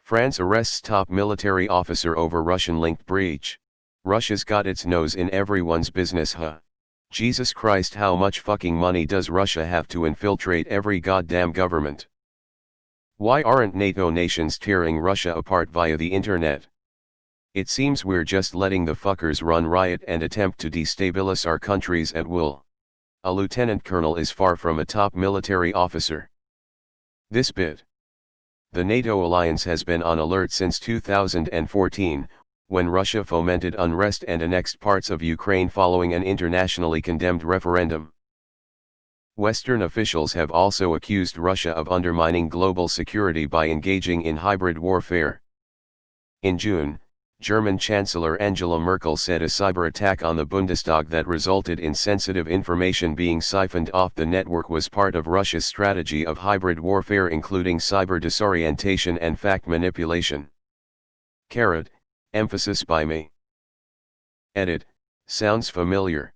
France arrests top military officer over Russian-linked breach. Russia's got its nose in everyone's business, huh? Jesus Christ, how much fucking money does Russia have to infiltrate every goddamn government? Why aren't NATO nations tearing Russia apart via the internet? It seems we're just letting the fuckers run riot and attempt to destabilize our countries at will. A lieutenant colonel is far from a top military officer. This bit. The NATO alliance has been on alert since 2014, when Russia fomented unrest and annexed parts of Ukraine following an internationally condemned referendum. Western officials have also accused Russia of undermining global security by engaging in hybrid warfare. In June, German Chancellor Angela Merkel said a cyber attack on the Bundestag that resulted in sensitive information being siphoned off the network was part of Russia's strategy of hybrid warfare, including cyber disorientation and fact manipulation. Carat, emphasis by me. Edit, sounds familiar.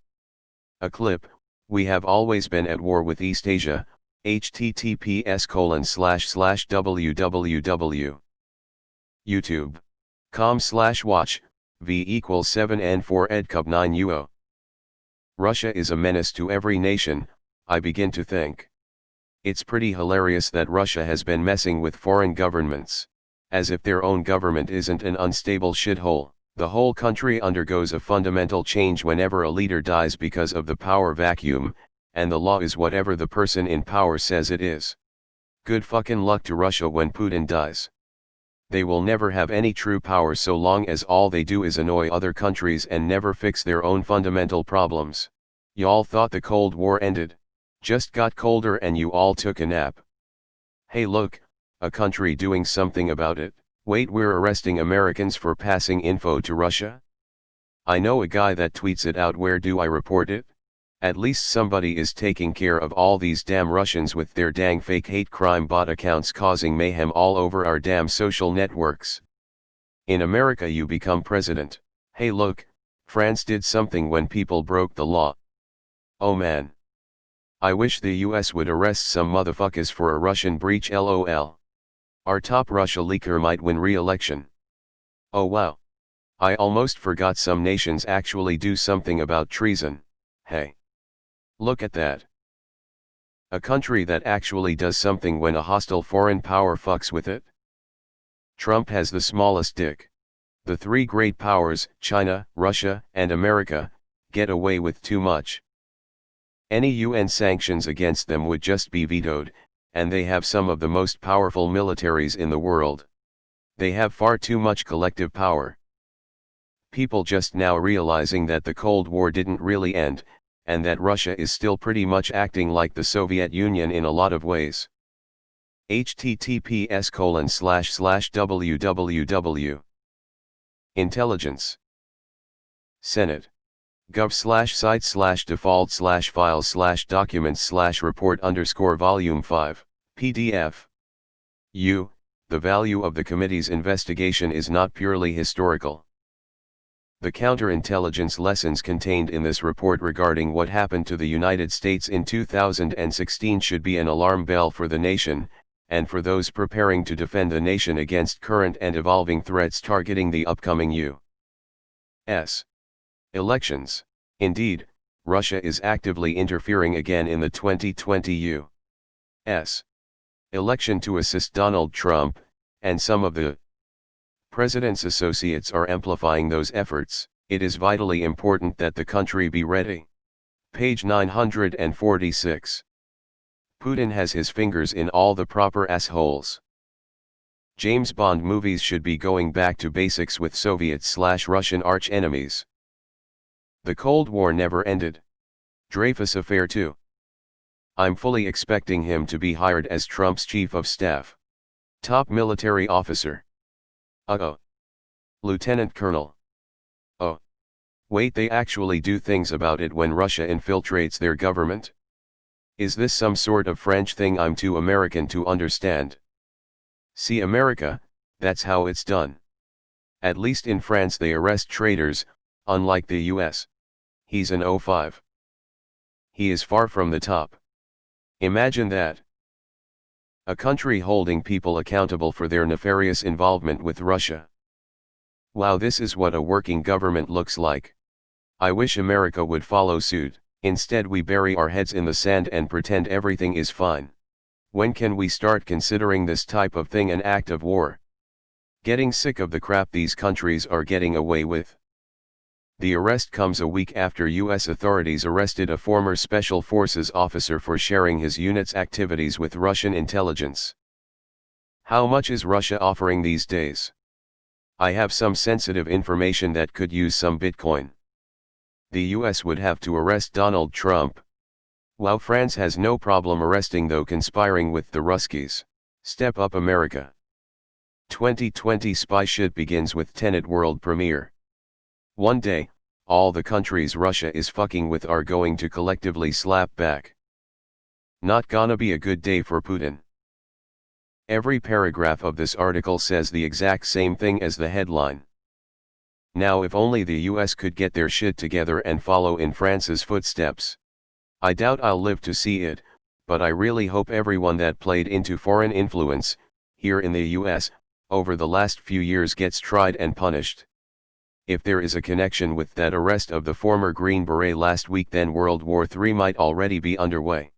A clip, we have always been at war with East Asia, https://www. YouTube.com/watch, v=7n4 edcub9uo. Russia is a menace to every nation, I begin to think. It's pretty hilarious that Russia has been messing with foreign governments, as if their own government isn't an unstable shithole. The whole country undergoes a fundamental change whenever a leader dies because of the power vacuum, and the law is whatever the person in power says it is. Good fucking luck to Russia when Putin dies. They will never have any true power so long as all they do is annoy other countries and never fix their own fundamental problems. Y'all thought the Cold War ended? Just got colder and you all took a nap. Hey look, a country doing something about it. Wait, we're arresting Americans for passing info to Russia? I know a guy that tweets it out. Where do I report it? At least somebody is taking care of all these damn Russians with their dang fake hate crime bot accounts causing mayhem all over our damn social networks. In America you become president. Hey look, France did something when people broke the law. Oh man. I wish the US would arrest some motherfuckers for a Russian breach, lol. Our top Russia leaker might win re-election. Oh wow. I almost forgot some nations actually do something about treason. Hey. Look at that. A country that actually does something when a hostile foreign power fucks with it. Trump has the smallest dick. The three great powers, China, Russia, and America, get away with too much. Any UN sanctions against them would just be vetoed, and they have some of the most powerful militaries in the world. They have far too much collective power. People just now realizing that the Cold War didn't really end, and that Russia is still pretty much acting like the Soviet Union in a lot of ways. https://www. Intelligence. Senate. gov/site/default/files/documents/report_volume 5, PDF. The value of the committee's investigation is not purely historical. The counterintelligence lessons contained in this report regarding what happened to the United States in 2016 should be an alarm bell for the nation, and for those preparing to defend the nation against current and evolving threats targeting the upcoming U.S. elections. Indeed, Russia is actively interfering again in the 2020 U.S. election to assist Donald Trump, and some of the President's associates are amplifying those efforts. It is vitally important that the country be ready. Page 946. Putin has his fingers in all the proper assholes. James Bond movies should be going back to basics with Soviet/Russian arch-enemies. The Cold War never ended. Dreyfus affair too. I'm fully expecting him to be hired as Trump's chief of staff. Top military officer. Oh. Lieutenant Colonel. Oh. Wait, they actually do things about it when Russia infiltrates their government? Is this some sort of French thing I'm too American to understand? See, America, that's how it's done. At least in France they arrest traitors, unlike the US. He's an O5. He is far from the top. Imagine that. A country holding people accountable for their nefarious involvement with Russia. Wow, this is what a working government looks like. I wish America would follow suit. Instead we bury our heads in the sand and pretend everything is fine. When can we start considering this type of thing an act of war? Getting sick of the crap these countries are getting away with. The arrest comes a week after U.S. authorities arrested a former Special Forces officer for sharing his unit's activities with Russian intelligence. How much is Russia offering these days? I have some sensitive information that could use some Bitcoin. The US would have to arrest Donald Trump. While France has no problem arresting though conspiring with the Ruskies. Step up America. 2020 spy shit begins with Tenet world premiere. One day, all the countries Russia is fucking with are going to collectively slap back. Not gonna be a good day for Putin. Every paragraph of this article says the exact same thing as the headline. Now if only the US could get their shit together and follow in France's footsteps. I doubt I'll live to see it, but I really hope everyone that played into foreign influence, here in the US, over the last few years gets tried and punished. If there is a connection with that arrest of the former Green Beret last week, then World War III might already be underway.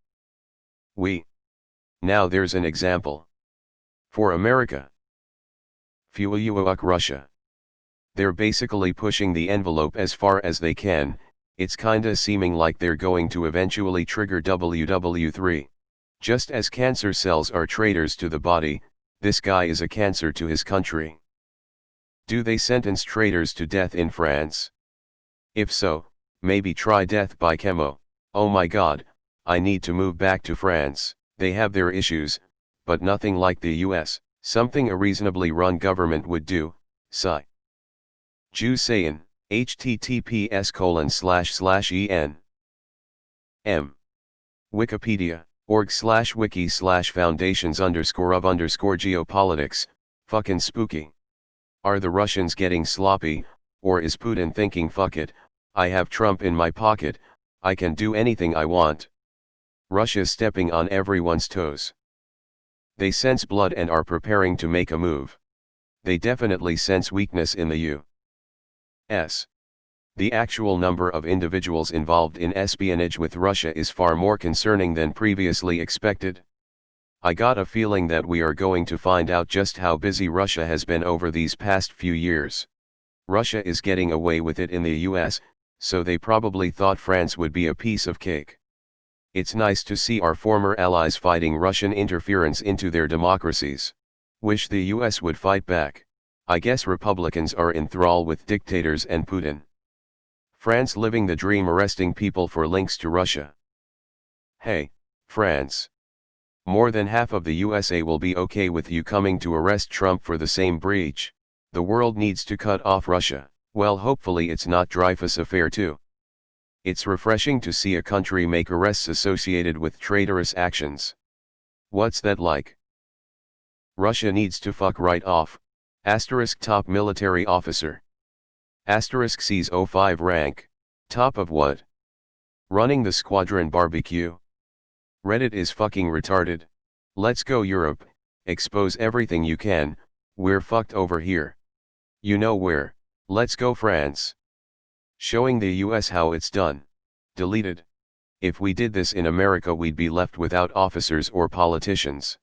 Now there's an example. For America. Fuck Russia. They're basically pushing the envelope as far as they can. It's kinda seeming like they're going to eventually trigger WW3. Just as cancer cells are traitors to the body, this guy is a cancer to his country. Do they sentence traitors to death in France? If so, maybe try death by chemo. Oh my god, I need to move back to France. They have their issues, but nothing like the US, something a reasonably run government would do, sigh. Ju Sayin, https://en. M. Wikipedia, org/wiki/foundations_of_geopolitics, fucking spooky. Are the Russians getting sloppy, or is Putin thinking fuck it, I have Trump in my pocket, I can do anything I want? Russia's stepping on everyone's toes. They sense blood and are preparing to make a move. They definitely sense weakness in the U.S. The actual number of individuals involved in espionage with Russia is far more concerning than previously expected. I got a feeling that we are going to find out just how busy Russia has been over these past few years. Russia is getting away with it in the US, so they probably thought France would be a piece of cake. It's nice to see our former allies fighting Russian interference into their democracies. Wish the US would fight back. I guess Republicans are in thrall with dictators and Putin. France living the dream, arresting people for links to Russia. Hey, France. More than half of the USA will be okay with you coming to arrest Trump for the same breach. The world needs to cut off Russia. Well, hopefully it's not Dreyfus affair too. It's refreshing to see a country make arrests associated with traitorous actions. What's that like? Russia needs to fuck right off. Asterisk top military officer. Asterisk sees 05 rank. Top of what? Running the squadron barbecue. Reddit is fucking retarded. Let's go Europe, expose everything you can, we're fucked over here. You know where, let's go France. Showing the US how it's done. Deleted. If we did this in America we'd be left without officers or politicians.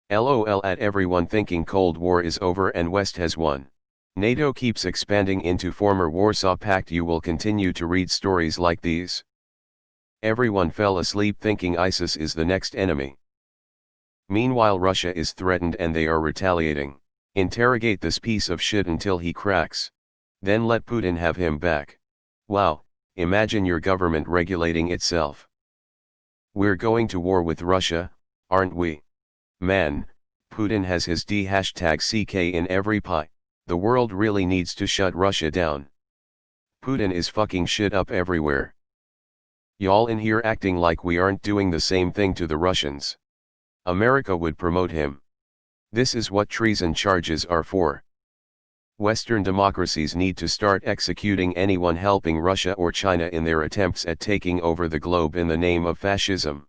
LOL at everyone thinking Cold War is over and West has won. NATO keeps expanding into former Warsaw Pact. You will continue to read stories like these. Everyone fell asleep thinking ISIS is the next enemy. Meanwhile Russia is threatened and they are retaliating. Interrogate this piece of shit until he cracks. Then let Putin have him back. Wow, imagine your government regulating itself. We're going to war with Russia, aren't we? Man, Putin has his #CK in every pie. The world really needs to shut Russia down. Putin is fucking shit up everywhere. Y'all in here acting like we aren't doing the same thing to the Russians. America would promote him. This is what treason charges are for. Western democracies need to start executing anyone helping Russia or China in their attempts at taking over the globe in the name of fascism.